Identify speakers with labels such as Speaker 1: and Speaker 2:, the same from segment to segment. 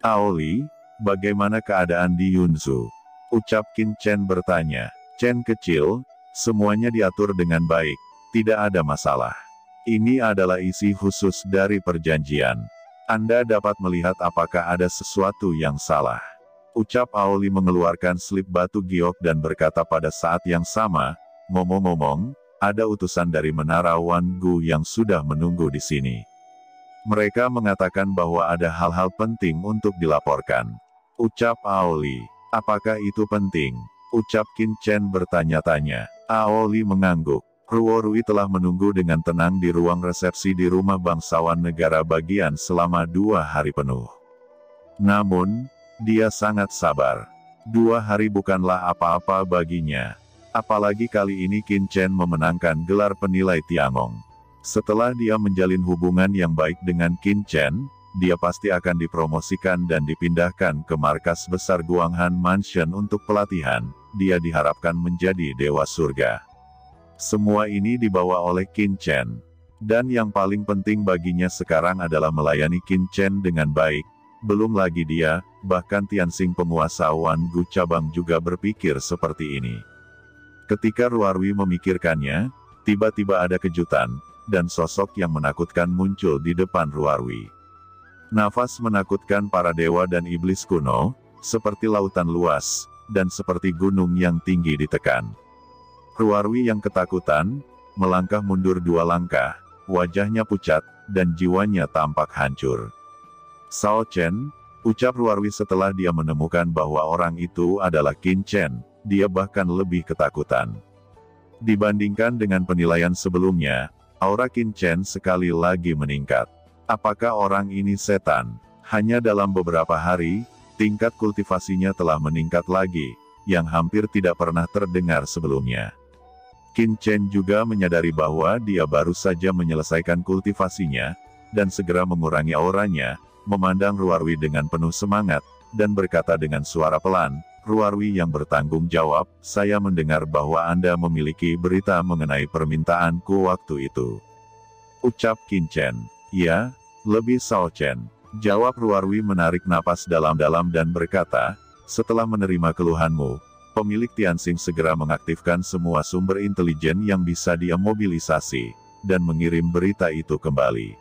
Speaker 1: Aoli, bagaimana keadaan di Yunzu? Ucap Qin Chen bertanya. Chen kecil, semuanya diatur dengan baik, tidak ada masalah. Ini adalah isi khusus dari perjanjian. Anda dapat melihat apakah ada sesuatu yang salah. Ucap Aoli mengeluarkan slip batu giok dan berkata pada saat yang sama, ngomong-ngomong, ada utusan dari Menara Wan Gu yang sudah menunggu di sini. Mereka mengatakan bahwa ada hal-hal penting untuk dilaporkan. Ucap Aoli, apakah itu penting? Ucap Qin Chen bertanya-tanya. Aoli mengangguk. Ruo Rui telah menunggu dengan tenang di ruang resepsi di rumah bangsawan negara bagian selama 2 hari penuh. Namun, dia sangat sabar. 2 hari bukanlah apa-apa baginya. Apalagi kali ini Qin Chen memenangkan gelar penilai Tiangong. Setelah dia menjalin hubungan yang baik dengan Qin Chen, dia pasti akan dipromosikan dan dipindahkan ke markas besar Guanghan Mansion untuk pelatihan. Dia diharapkan menjadi dewa surga. Semua ini dibawa oleh Qin Chen. Dan yang paling penting baginya sekarang adalah melayani Qin Chen dengan baik. Belum lagi dia, bahkan Tianxing penguasa Wan Gu cabang juga berpikir seperti ini. Ketika Ruarwi memikirkannya, tiba-tiba ada kejutan, dan sosok yang menakutkan muncul di depan Ruarwi. Nafas menakutkan para dewa dan iblis kuno, seperti lautan luas, dan seperti gunung yang tinggi ditekan. Ruarwi yang ketakutan, melangkah mundur 2 langkah, wajahnya pucat, dan jiwanya tampak hancur. Sao Chen, ucap Ruarwi setelah dia menemukan bahwa orang itu adalah Qin Chen, dia bahkan lebih ketakutan. Dibandingkan dengan penilaian sebelumnya, aura Qin Chen sekali lagi meningkat. Apakah orang ini setan? Hanya dalam beberapa hari, tingkat kultivasinya telah meningkat lagi, yang hampir tidak pernah terdengar sebelumnya. Qin Chen juga menyadari bahwa dia baru saja menyelesaikan kultivasinya, dan segera mengurangi auranya, memandang Ruarwi dengan penuh semangat, dan berkata dengan suara pelan, Ruarwi yang bertanggung jawab, saya mendengar bahwa Anda memiliki berita mengenai permintaanku waktu itu. Ucap Qin Chen. Ya, lebih Sao Chen. Jawab Ruarwi menarik napas dalam-dalam dan berkata, setelah menerima keluhanmu, pemilik Tianxing segera mengaktifkan semua sumber intelijen yang bisa dia mobilisasi, dan mengirim berita itu kembali.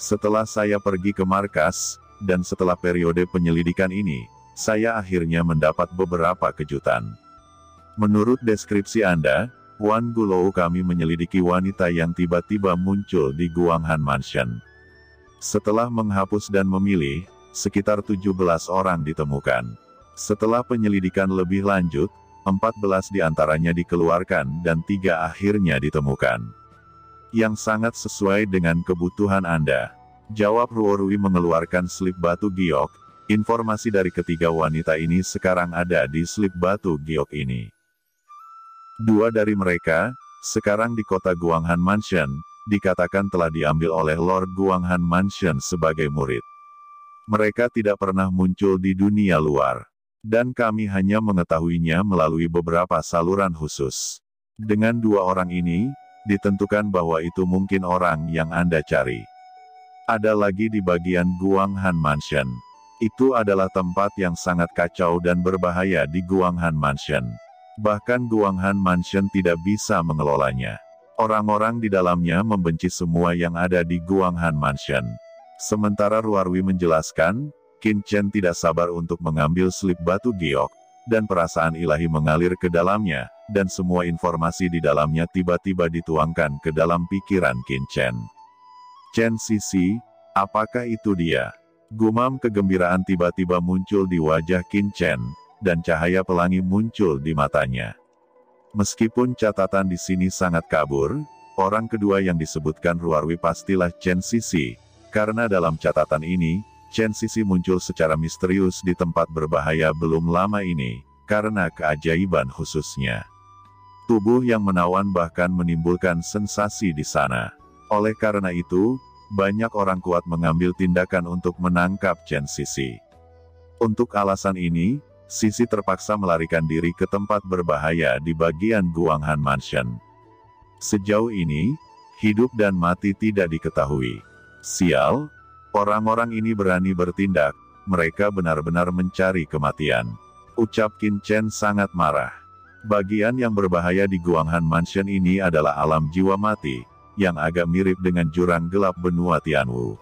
Speaker 1: Setelah saya pergi ke markas, dan setelah periode penyelidikan ini, saya akhirnya mendapat beberapa kejutan. Menurut deskripsi Anda, Wan Gulou kami menyelidiki wanita yang tiba-tiba muncul di Guanghan Mansion. Setelah menghapus dan memilih, sekitar 17 orang ditemukan. Setelah penyelidikan lebih lanjut, 14 diantaranya dikeluarkan dan 3 akhirnya ditemukan. Yang sangat sesuai dengan kebutuhan Anda. Jawab Ruo Rui mengeluarkan slip batu giok. Informasi dari ketiga wanita ini sekarang ada di slip batu giok ini. 2 dari mereka, sekarang di kota Guanghan Mansion, dikatakan telah diambil oleh Lord Guanghan Mansion sebagai murid. Mereka tidak pernah muncul di dunia luar. Dan kami hanya mengetahuinya melalui beberapa saluran khusus. Dengan 2 orang ini, ditentukan bahwa itu mungkin orang yang Anda cari. Ada lagi di bagian Guanghan Mansion. Itu adalah tempat yang sangat kacau dan berbahaya di Guanghan Mansion. Bahkan Guanghan Mansion tidak bisa mengelolanya. Orang-orang di dalamnya membenci semua yang ada di Guanghan Mansion. Sementara Ruarwi menjelaskan, Qin Chen tidak sabar untuk mengambil slip batu giok, dan perasaan ilahi mengalir ke dalamnya, dan semua informasi di dalamnya tiba-tiba dituangkan ke dalam pikiran Qin Chen. Chen Sisi, apakah itu dia? Gumam kegembiraan tiba-tiba muncul di wajah Qin Chen, dan cahaya pelangi muncul di matanya. Meskipun catatan di sini sangat kabur, orang kedua yang disebutkan Ruarwi pastilah Chen Sisi, karena dalam catatan ini, Chen Sisi muncul secara misterius di tempat berbahaya belum lama ini, karena keajaiban khususnya. Tubuh yang menawan bahkan menimbulkan sensasi di sana. Oleh karena itu, banyak orang kuat mengambil tindakan untuk menangkap Chen Sisi. Untuk alasan ini, Sisi terpaksa melarikan diri ke tempat berbahaya di bagian Guanghan Mansion. Sejauh ini, hidup dan mati tidak diketahui. Sial, orang-orang ini berani bertindak, mereka benar-benar mencari kematian. Ucap Qin Chen sangat marah. Bagian yang berbahaya di Guanghan Mansion ini adalah alam jiwa mati, yang agak mirip dengan jurang gelap benua Tianwu.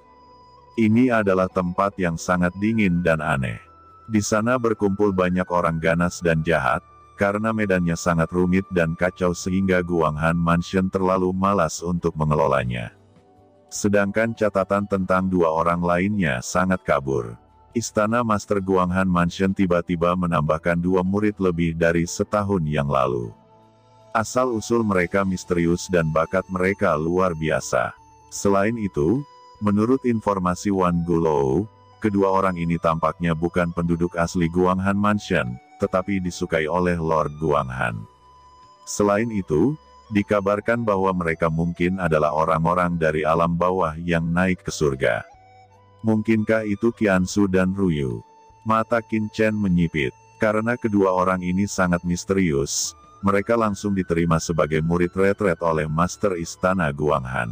Speaker 1: Ini adalah tempat yang sangat dingin dan aneh. Di sana berkumpul banyak orang ganas dan jahat, karena medannya sangat rumit dan kacau sehingga Guanghan Mansion terlalu malas untuk mengelolanya. Sedangkan catatan tentang dua orang lainnya sangat kabur. Istana Master Guanghan Mansion tiba-tiba menambahkan 2 murid lebih dari setahun yang lalu. Asal-usul mereka misterius dan bakat mereka luar biasa. Selain itu, menurut informasi Wan Gulou, kedua orang ini tampaknya bukan penduduk asli Guanghan Mansion, tetapi disukai oleh Lord Guanghan. Selain itu, dikabarkan bahwa mereka mungkin adalah orang-orang dari alam bawah yang naik ke surga. Mungkinkah itu Qiansu dan Ruyu? Mata Qin Chen menyipit. Karena kedua orang ini sangat misterius, mereka langsung diterima sebagai murid retret oleh Master Istana Guanghan.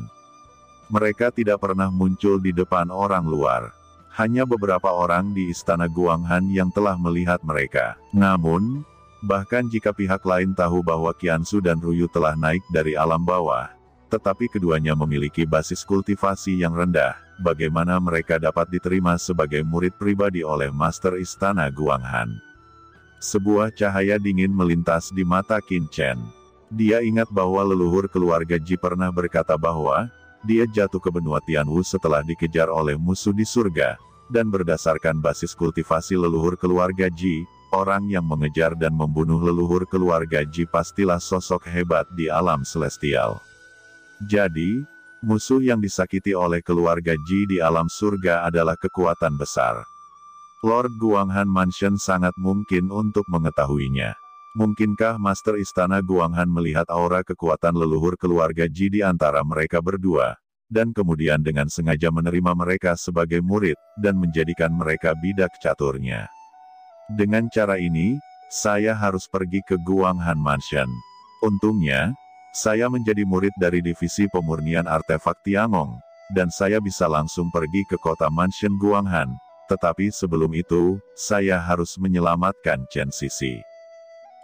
Speaker 1: Mereka tidak pernah muncul di depan orang luar. Hanya beberapa orang di Istana Guanghan yang telah melihat mereka. Namun, bahkan jika pihak lain tahu bahwa Qiansu dan Ruyu telah naik dari alam bawah, tetapi keduanya memiliki basis kultivasi yang rendah, bagaimana mereka dapat diterima sebagai murid pribadi oleh Master Istana Guanghan? Sebuah cahaya dingin melintas di mata Qin Chen. Dia ingat bahwa leluhur keluarga Ji pernah berkata bahwa dia jatuh ke benua Tianwu setelah dikejar oleh musuh di surga, dan berdasarkan basis kultivasi leluhur keluarga Ji, orang yang mengejar dan membunuh leluhur keluarga Ji pastilah sosok hebat di alam celestial. Jadi, musuh yang disakiti oleh keluarga Ji di alam surga adalah kekuatan besar. Lord Guanghan Mansion sangat mungkin untuk mengetahuinya. Mungkinkah Master Istana Guanghan melihat aura kekuatan leluhur keluarga Ji di antara mereka berdua, dan kemudian dengan sengaja menerima mereka sebagai murid, dan menjadikan mereka bidak caturnya? Dengan cara ini, saya harus pergi ke Guanghan Mansion. Untungnya, saya menjadi murid dari divisi pemurnian artefak Tiangong, dan saya bisa langsung pergi ke kota Mansion Guanghan, tetapi sebelum itu, saya harus menyelamatkan Chen Sisi.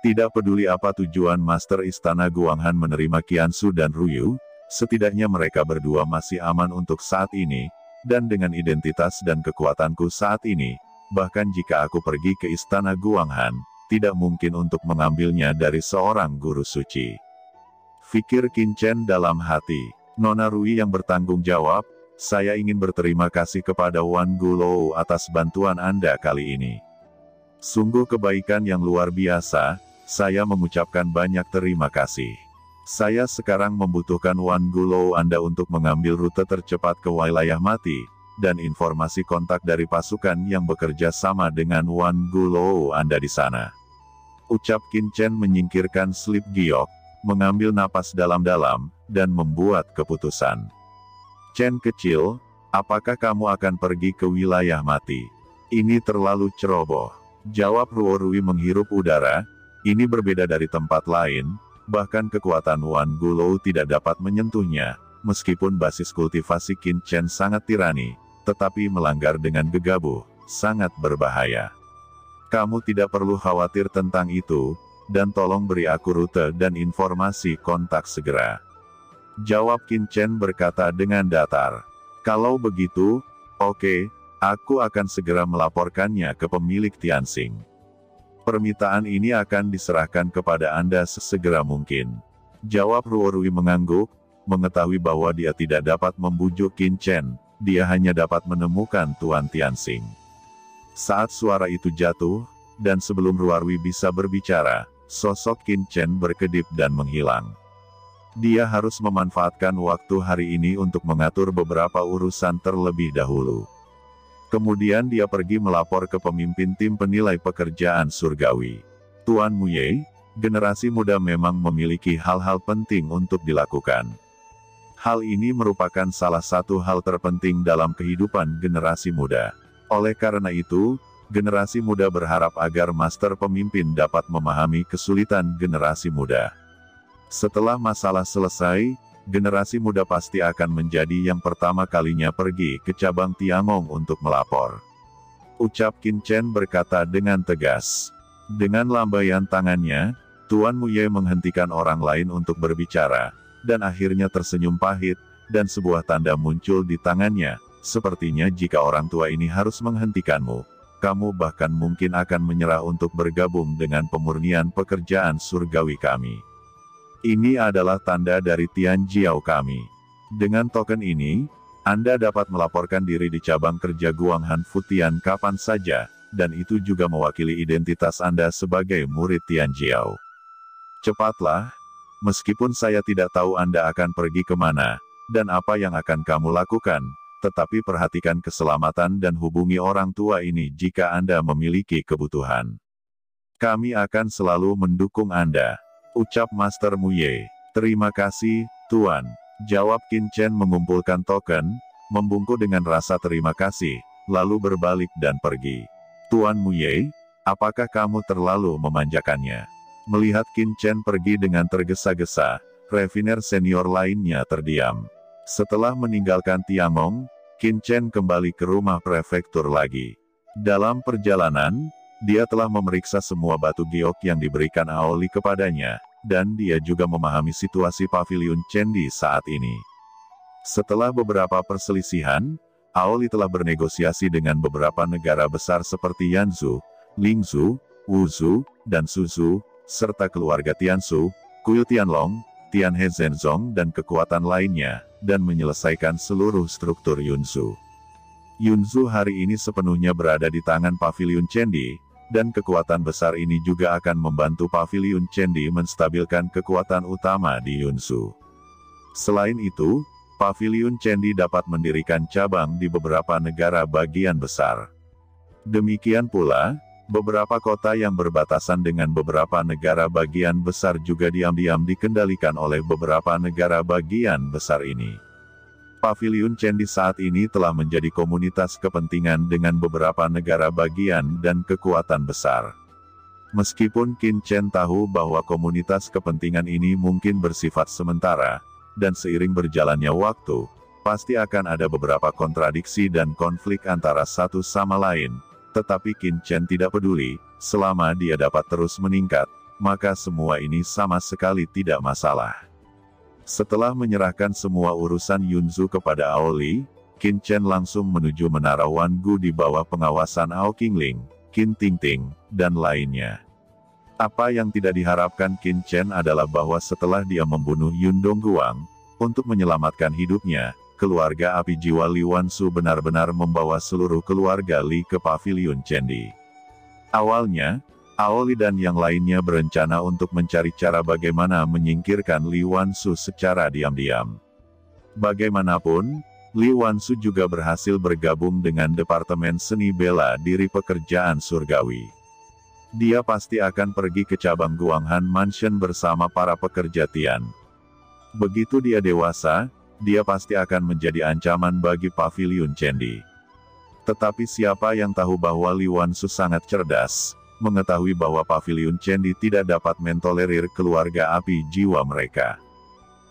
Speaker 1: Tidak peduli apa tujuan Master Istana Guanghan menerima Qiansu dan Ruyu, setidaknya mereka berdua masih aman untuk saat ini, dan dengan identitas dan kekuatanku saat ini, bahkan jika aku pergi ke Istana Guanghan, tidak mungkin untuk mengambilnya dari seorang guru suci. Fikir Qin Chen dalam hati. Nona Rui yang bertanggung jawab, saya ingin berterima kasih kepada Wan Gulou atas bantuan Anda kali ini. Sungguh kebaikan yang luar biasa, saya mengucapkan banyak terima kasih. Saya sekarang membutuhkan Wan Gulou Anda untuk mengambil rute tercepat ke wilayah mati, dan informasi kontak dari pasukan yang bekerja sama dengan Wan Gulou Anda di sana. Ucap Qin Chen menyingkirkan slip giok, mengambil napas dalam-dalam, dan membuat keputusan. Chen kecil, apakah kamu akan pergi ke wilayah mati? Ini terlalu ceroboh. Jawab Ruo Rui menghirup udara, ini berbeda dari tempat lain, bahkan kekuatan Wan Gulou tidak dapat menyentuhnya, meskipun basis kultivasi Qin Chen sangat tirani, tetapi melanggar dengan gegabah, sangat berbahaya. Kamu tidak perlu khawatir tentang itu, dan tolong beri aku rute dan informasi kontak segera. Jawab Qin Chen berkata dengan datar. Kalau begitu, oke, aku akan segera melaporkannya ke pemilik Tianxing. Permintaan ini akan diserahkan kepada Anda sesegera mungkin. Jawab Ruo Rui mengangguk, mengetahui bahwa dia tidak dapat membujuk Qin Chen, dia hanya dapat menemukan Tuan Tianxing. Saat suara itu jatuh, dan sebelum Ruo Rui bisa berbicara, sosok Qin Chen berkedip dan menghilang. Dia harus memanfaatkan waktu hari ini untuk mengatur beberapa urusan terlebih dahulu. Kemudian dia pergi melapor ke pemimpin tim penilai pekerjaan surgawi. Tuan Muye, generasi muda memang memiliki hal-hal penting untuk dilakukan. Hal ini merupakan salah satu hal terpenting dalam kehidupan generasi muda. Oleh karena itu, generasi muda berharap agar master pemimpin dapat memahami kesulitan generasi muda. Setelah masalah selesai, generasi muda pasti akan menjadi yang pertama kalinya pergi ke cabang Tiangong untuk melapor. ucap Qin Chen berkata dengan tegas. Dengan lambaian tangannya, Tuan Muye menghentikan orang lain untuk berbicara, dan akhirnya tersenyum pahit, dan sebuah tanda muncul di tangannya. Sepertinya jika orang tua ini harus menghentikanmu, kamu bahkan mungkin akan menyerah untuk bergabung dengan pemurnian pekerjaan surgawi kami. Ini adalah tanda dari Tian Jiao kami. Dengan token ini, Anda dapat melaporkan diri di cabang kerja Guanghan Futian kapan saja, dan itu juga mewakili identitas Anda sebagai murid Tian Jiao. Cepatlah, meskipun saya tidak tahu Anda akan pergi kemana, dan apa yang akan kamu lakukan, tetapi perhatikan keselamatan dan hubungi orang tua ini jika Anda memiliki kebutuhan. Kami akan selalu mendukung Anda, ucap Master Muye. Terima kasih, Tuan, jawab Qin Chen mengumpulkan token, membungkuk dengan rasa terima kasih, lalu berbalik dan pergi. Tuan Muye, apakah kamu terlalu memanjakannya? Melihat Qin Chen pergi dengan tergesa-gesa, refiner senior lainnya terdiam. Setelah meninggalkan Tiangong, Qin Chen kembali ke rumah prefektur lagi. Dalam perjalanan, dia telah memeriksa semua batu giok yang diberikan Aoli kepadanya, dan dia juga memahami situasi Paviliun Chendi saat ini. Setelah beberapa perselisihan, Aoli telah bernegosiasi dengan beberapa negara besar seperti Yanzhou, Lingzhou, Wuzhou, dan Suzhou, serta keluarga Tianzhou, Kuil Tianlong, Tianhe Zhenzong dan kekuatan lainnya, dan menyelesaikan seluruh struktur Yunzhou. Yunzhou hari ini sepenuhnya berada di tangan Paviliun Chendi, dan kekuatan besar ini juga akan membantu Paviliun Chendi menstabilkan kekuatan utama di Yunzhou. Selain itu, Paviliun Chendi dapat mendirikan cabang di beberapa negara bagian besar. Demikian pula, beberapa kota yang berbatasan dengan beberapa negara bagian besar juga diam-diam dikendalikan oleh beberapa negara bagian besar ini. Paviliun Chendi saat ini telah menjadi komunitas kepentingan dengan beberapa negara bagian dan kekuatan besar. Meskipun Qin Chen tahu bahwa komunitas kepentingan ini mungkin bersifat sementara, dan seiring berjalannya waktu, pasti akan ada beberapa kontradiksi dan konflik antara satu sama lain. Tetapi Qin Chen tidak peduli, selama dia dapat terus meningkat, maka semua ini sama sekali tidak masalah. Setelah menyerahkan semua urusan Yunzhou kepada Aoli, Qin Chen langsung menuju Menara Wangu di bawah pengawasan Ao Qingling, Qin Tingting, dan lainnya. Apa yang tidak diharapkan Qin Chen adalah bahwa setelah dia membunuh Yun Dongguang, untuk menyelamatkan hidupnya, keluarga api jiwa Li Wansu benar-benar membawa seluruh keluarga Li ke Paviliun Chendi. Awalnya, Aoli dan yang lainnya berencana untuk mencari cara bagaimana menyingkirkan Li Wansu secara diam-diam. Bagaimanapun, Li Wansu juga berhasil bergabung dengan Departemen Seni Bela Diri Pekerjaan Surgawi. Dia pasti akan pergi ke cabang Guanghan Mansion bersama para pekerja Tian. Begitu dia dewasa, dia pasti akan menjadi ancaman bagi Paviliun Chendi. Tetapi siapa yang tahu bahwa Li Wansu sangat cerdas, mengetahui bahwa Paviliun Chendi tidak dapat mentolerir keluarga api jiwa mereka.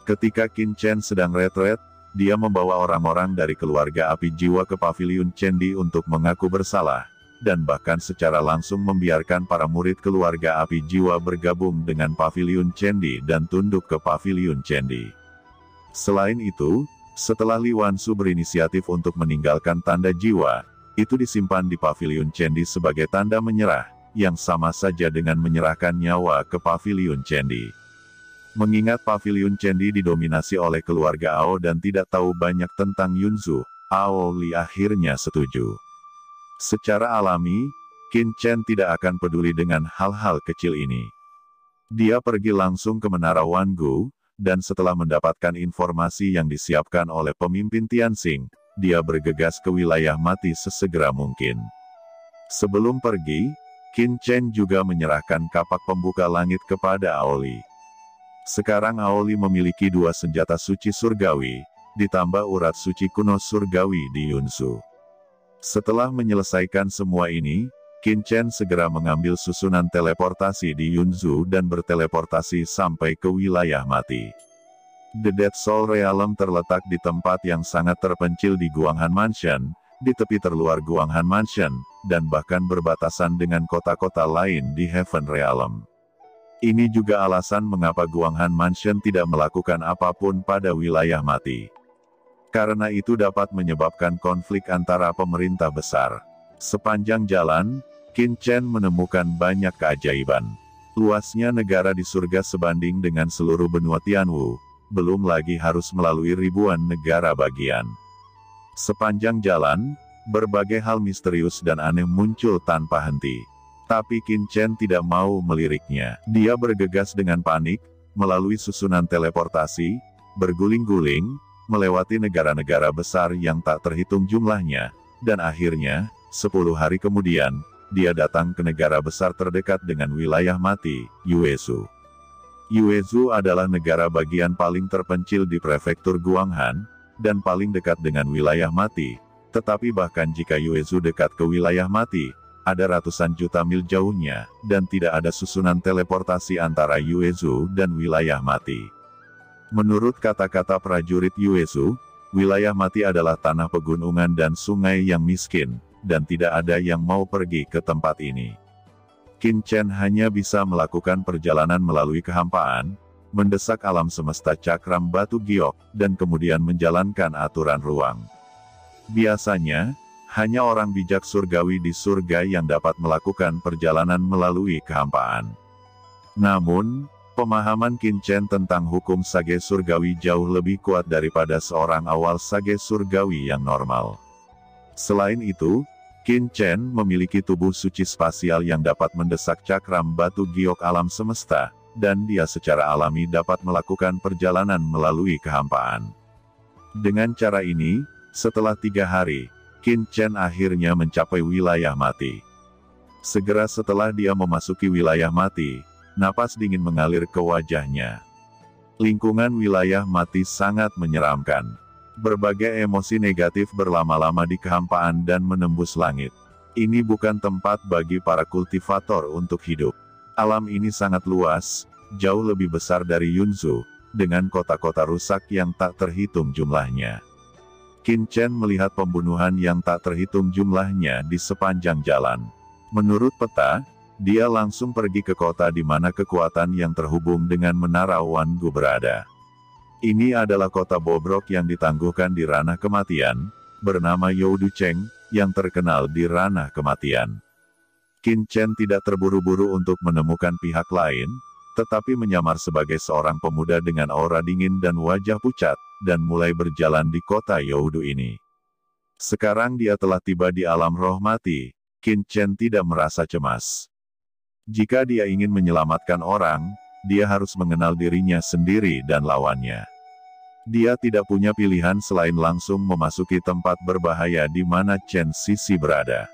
Speaker 1: Ketika Qin Chen sedang retret, dia membawa orang-orang dari keluarga api jiwa ke Paviliun Chendi untuk mengaku bersalah, dan bahkan secara langsung membiarkan para murid keluarga api jiwa bergabung dengan Paviliun Chendi dan tunduk ke Paviliun Chendi. Selain itu, setelah Li Wansu berinisiatif untuk meninggalkan tanda jiwa, itu disimpan di Paviliun Chendi sebagai tanda menyerah, yang sama saja dengan menyerahkan nyawa ke Paviliun Chendi. Mengingat Paviliun Chendi didominasi oleh keluarga Ao dan tidak tahu banyak tentang Yunzhou, Aoli akhirnya setuju. Secara alami, Qin Chen tidak akan peduli dengan hal-hal kecil ini. Dia pergi langsung ke Menara Wangu, dan setelah mendapatkan informasi yang disiapkan oleh pemimpin Tianxing, dia bergegas ke wilayah mati sesegera mungkin. Sebelum pergi, Qin Chen juga menyerahkan kapak pembuka langit kepada Aoli. Sekarang Aoli memiliki 2 senjata suci surgawi, ditambah urat suci kuno surgawi di Yunzhou. Setelah menyelesaikan semua ini, Qin Chen segera mengambil susunan teleportasi di Yunzhou dan berteleportasi sampai ke wilayah mati. The Dead Soul Realm terletak di tempat yang sangat terpencil di Guanghan Mansion, di tepi terluar Guanghan Mansion, dan bahkan berbatasan dengan kota-kota lain di Heaven Realm. Ini juga alasan mengapa Guanghan Mansion tidak melakukan apapun pada wilayah mati. Karena itu dapat menyebabkan konflik antara pemerintah besar. Sepanjang jalan, Qin Chen menemukan banyak keajaiban. Luasnya negara di surga sebanding dengan seluruh benua Tianwu, belum lagi harus melalui ribuan negara bagian. Sepanjang jalan, berbagai hal misterius dan aneh muncul tanpa henti. Tapi Qin Chen tidak mau meliriknya. Dia bergegas dengan panik, melalui susunan teleportasi, berguling-guling, melewati negara-negara besar yang tak terhitung jumlahnya, dan akhirnya, 10 hari kemudian, dia datang ke negara besar terdekat dengan wilayah mati, Yuezhou. Yuezhou adalah negara bagian paling terpencil di prefektur Guanghan, dan paling dekat dengan wilayah mati. Tetapi bahkan jika Yuezhou dekat ke wilayah mati, ada ratusan juta mil jauhnya, dan tidak ada susunan teleportasi antara Yuezhou dan wilayah mati. Menurut kata-kata prajurit Yuezhou, wilayah mati adalah tanah pegunungan dan sungai yang miskin, dan tidak ada yang mau pergi ke tempat ini. Qin Chen hanya bisa melakukan perjalanan melalui kehampaan, mendesak alam semesta cakram batu giok, dan kemudian menjalankan aturan ruang. Biasanya, hanya orang bijak surgawi di surga yang dapat melakukan perjalanan melalui kehampaan. Namun, pemahaman Qin Chen tentang hukum sage surgawi jauh lebih kuat daripada seorang awal sage surgawi yang normal. Selain itu, Qin Chen memiliki tubuh suci spasial yang dapat mendesak cakram batu giok alam semesta, dan dia secara alami dapat melakukan perjalanan melalui kehampaan. Dengan cara ini, setelah 3 hari, Qin Chen akhirnya mencapai wilayah mati. Segera setelah dia memasuki wilayah mati, napas dingin mengalir ke wajahnya. Lingkungan wilayah mati sangat menyeramkan. Berbagai emosi negatif berlama-lama di kehampaan dan menembus langit. Ini bukan tempat bagi para kultivator untuk hidup. Alam ini sangat luas, jauh lebih besar dari Yunzhou, dengan kota-kota rusak yang tak terhitung jumlahnya. Qin Chen melihat pembunuhan yang tak terhitung jumlahnya di sepanjang jalan. Menurut peta, dia langsung pergi ke kota di mana kekuatan yang terhubung dengan Menara Wangu berada. Ini adalah kota bobrok yang ditangguhkan di ranah kematian, bernama Youducheng, yang terkenal di ranah kematian. Qin Chen tidak terburu-buru untuk menemukan pihak lain, tetapi menyamar sebagai seorang pemuda dengan aura dingin dan wajah pucat, dan mulai berjalan di kota Youdu ini. Sekarang dia telah tiba di alam roh mati, Qin Chen tidak merasa cemas. Jika dia ingin menyelamatkan orang, dia harus mengenal dirinya sendiri dan lawannya. Dia tidak punya pilihan selain langsung memasuki tempat berbahaya di mana Chen Sisi berada.